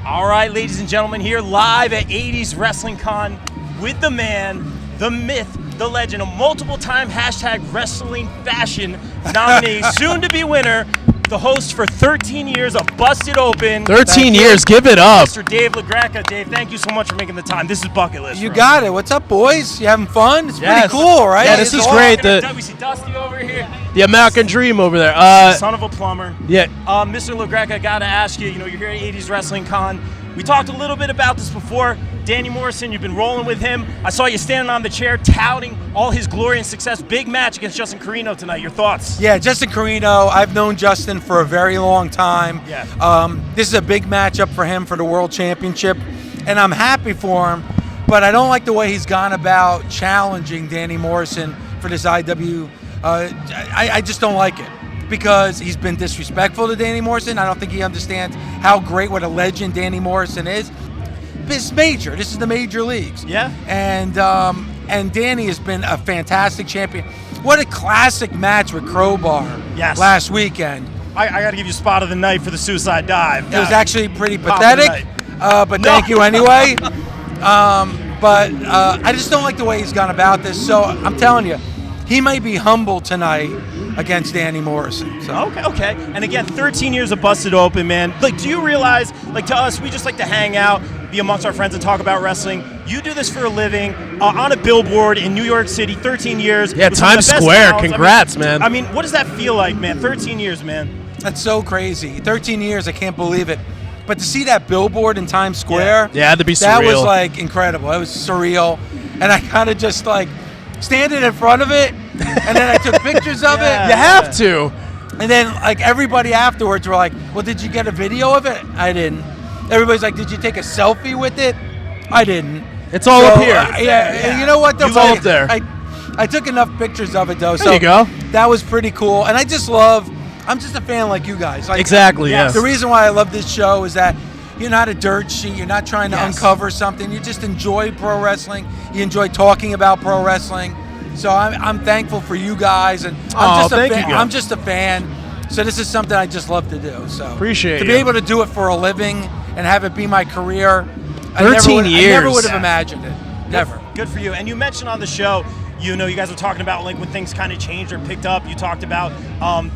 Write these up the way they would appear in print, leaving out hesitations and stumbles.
All right, ladies and gentlemen, here live at 80s Wrestling Con with the man, the myth, the legend, a multiple-time #Wrestling Fashion nominee, soon-to-be winner, the host for 13 years of Busted Open. 13 years, give it up. Mr. Dave LaGreca. Dave, thank you so much for making the time. This is bucket list. You got it. What's up, boys? You having fun? It's pretty cool, right? Yeah, this is great. We see Dusty over here. The American Dream over there. Son of a plumber. Yeah. Mr. LaGreca, I got to ask you, you're here at 80s Wrestling Con. We talked a little bit about this before. Danny Morrison, you've been rolling with him. I saw you standing on the chair touting all his glory and success. Big match against Justin Carino tonight. Your thoughts? Yeah, Justin Carino. I've known Justin for a very long time. Yeah. This is a big matchup for him for the World Championship, and I'm happy for him, but I don't like the way he's gone about challenging Danny Morrison for this IW. I just don't like it, because he's been disrespectful to Danny Morrison. I don't think he understands how great, what a legend Danny Morrison is. It's major. This is the major leagues. Yeah. And Danny has been a fantastic champion. What a classic match with Crowbar last weekend. I got to give you spot of the night for the suicide dive. It was actually pretty pathetic, but thank you anyway. But I just don't like the way he's gone about this. So I'm telling you, he might be humble tonight against Danny Morrison. So. Okay. And again, 13 years of Busted Open, man. Like, do you realize, like, to us, we just like to hang out, be amongst our friends and talk about wrestling. You do this for a living, on a billboard in New York City, 13 years. Yeah, Times Square. Congrats, man. I mean, what does that feel like, man? 13 years, man. That's so crazy. 13 years, I can't believe it. But to see that billboard in Times Square, yeah, it had to be surreal. That was, like, incredible. It was surreal. And I kind of just, like, standing in front of it, and then I took pictures of it. You have to. And then, like, everybody afterwards were like, well, did you get a video of it? I didn't. Everybody's like, did you take a selfie with it? I didn't. It's all up here. Yeah, you know what? It's all up there. I took enough pictures of it, though. There you go. That was pretty cool. And I'm just a fan like you guys. Like, exactly, yes. The reason why I love this show is that you're not a dirt sheet. You're not trying to uncover something. You just enjoy pro wrestling. You enjoy talking about pro wrestling. So I'm thankful for you guys, and I'm just a fan. So this is something I just love to do. So appreciate to be able to do it for a living and have it be my career. 13 years. I never would have imagined it. Never. Good for you. And you mentioned on the show, you guys were talking about, like, when things kind of changed or picked up. You talked about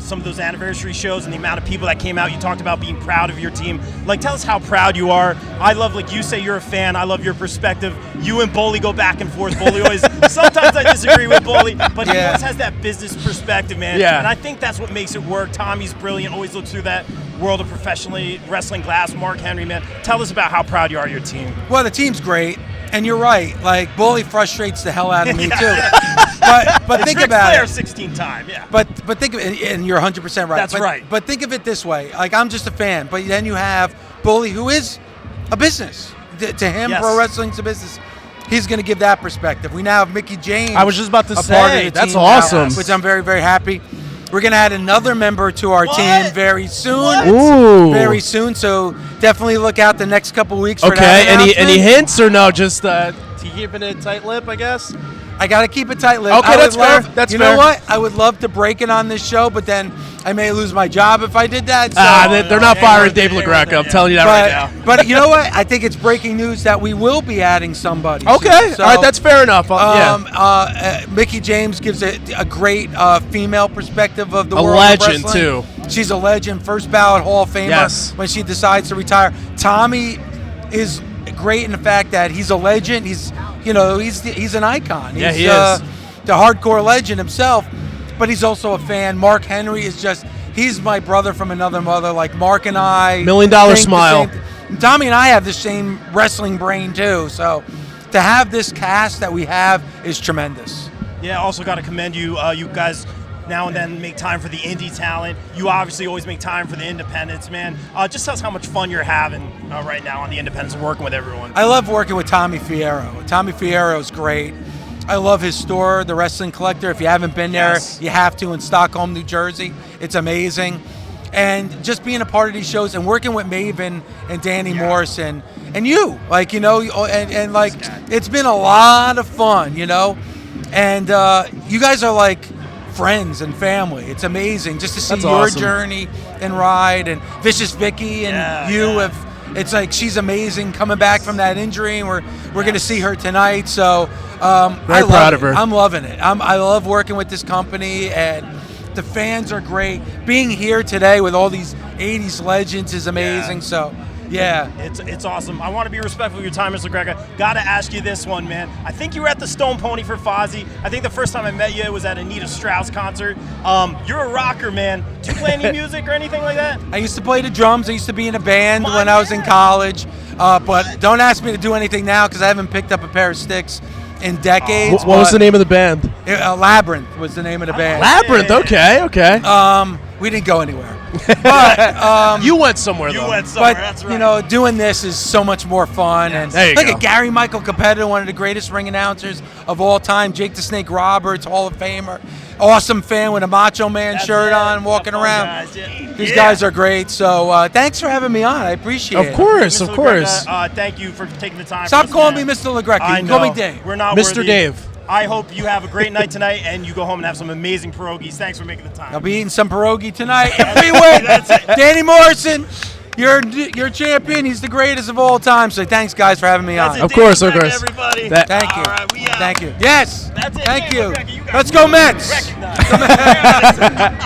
some of those anniversary shows and the amount of people that came out. You talked about being proud of your team. Like, tell us how proud you are. I love, like you say, you're a fan. I love your perspective. You and Boley go back and forth. Boley always, sometimes I disagree with Boley, but he always has that business perspective, man. Yeah. And I think that's what makes it work. Tommy's brilliant, always looks through that world of professionally wrestling glass. Mark Henry, man. Tell us about how proud you are of your team. Well, the team's great. And you're right. Like, Bully frustrates the hell out of me too. But think about it. 16-time, yeah. But think of it, and you're 100% right. That's right. But think of it this way. Like, I'm just a fan. But then you have Bully, who is a business. To him, pro wrestling's a business. He's going to give that perspective. We now have Mickey James. I was just about to say, part of the that's team awesome. Now, which I'm very, very happy. We're going to add another member to our team very soon. Ooh. Very soon. So definitely look out the next couple weeks for that Okay, any announcement. hints or no? Just keeping it tight-lipped, I guess? I got to keep it tight-lipped. Okay, that's fair. You know what? I would love to break it on this show, but then I may lose my job if I did that. So. They're not firing Dave LaGreca. I'm telling you that right now. But you know what? I think it's breaking news that we will be adding somebody. Okay. So, all right, that's fair enough. Mickey James gives a great female perspective of the a world legend, of too. She's a legend, first ballot Hall of Famer when she decides to retire. Tommy is great in the fact that he's a legend. He's an icon. Yeah, he is. is. The hardcore legend himself, but he's also a fan. Mark Henry is he's my brother from another mother. Like Mark and I. $1 million smile. Tommy and I have the same wrestling brain too. So to have this cast that we have is tremendous. Yeah, also got to commend you. You guys now and then make time for the indie talent. You obviously always make time for the independents, man. Just tell us how much fun you're having right now on the independents and working with everyone. I love working with Tommy Fierro. Tommy Fierro is great. I love his store, The Wrestling Collector. If you haven't been there, you have to, in Stockholm, New Jersey. It's amazing. And just being a part of these shows and working with Maven and Danny Morrison and you, and it's been a lot of fun, and you guys are like friends and family. It's amazing just to see your journey and ride, and Vicious Vicky and it's like she's amazing coming back from that injury, and we're going to see her tonight. So Very proud of her. I'm loving it. I love working with this company, and the fans are great. Being here today with all these 80s legends is amazing. Yeah. So, yeah. It's awesome. I want to be respectful of your time, Mr. LaGreca. Got to ask you this one, man. I think you were at the Stone Pony for Fozzy. I think the first time I met you was at Anita Strauss concert. You're a rocker, man. Do you play any music or anything like that? I used to play the drums. I used to be in a band Come on, when I was in yeah. college. But don't ask me to do anything now because I haven't picked up a pair of sticks in decades. What was the name of the band? Labyrinth was the name of the band. Labyrinth. Okay. We didn't go anywhere. But You went somewhere, You though. went somewhere, but that's right. you know, doing this is so much more fun. And There you look go. at Gary Michael Capetta, one of the greatest ring announcers of all time. Jake the Snake Roberts, Hall of Famer, awesome fan with a Macho Man That's shirt it. on, walking Have fun, around. guys. Yeah. These Yeah. guys are great. So thanks for having me on. I appreciate it. Of course, Mr. of course. LaGreca, thank you for taking the time. Stop for us, calling man. me Mr. LaGreca. You I can call me know. Dave. We're not Mr. worthy. Dave. I hope you have a great night tonight and you go home and have some amazing pierogies. Thanks for making the time. I'll be eating some pierogi tonight. If we win, That's it. Danny Morrison, you're champion. He's the greatest of all time. So thanks, guys, for having me That's on. it. Of course, Danny of Morrison, course. Everybody. That- Thank you. All right, we out. Thank you. Yes. That's it. Thank Hey, you. LaGreca, you guys Let's go were Mets. recognized.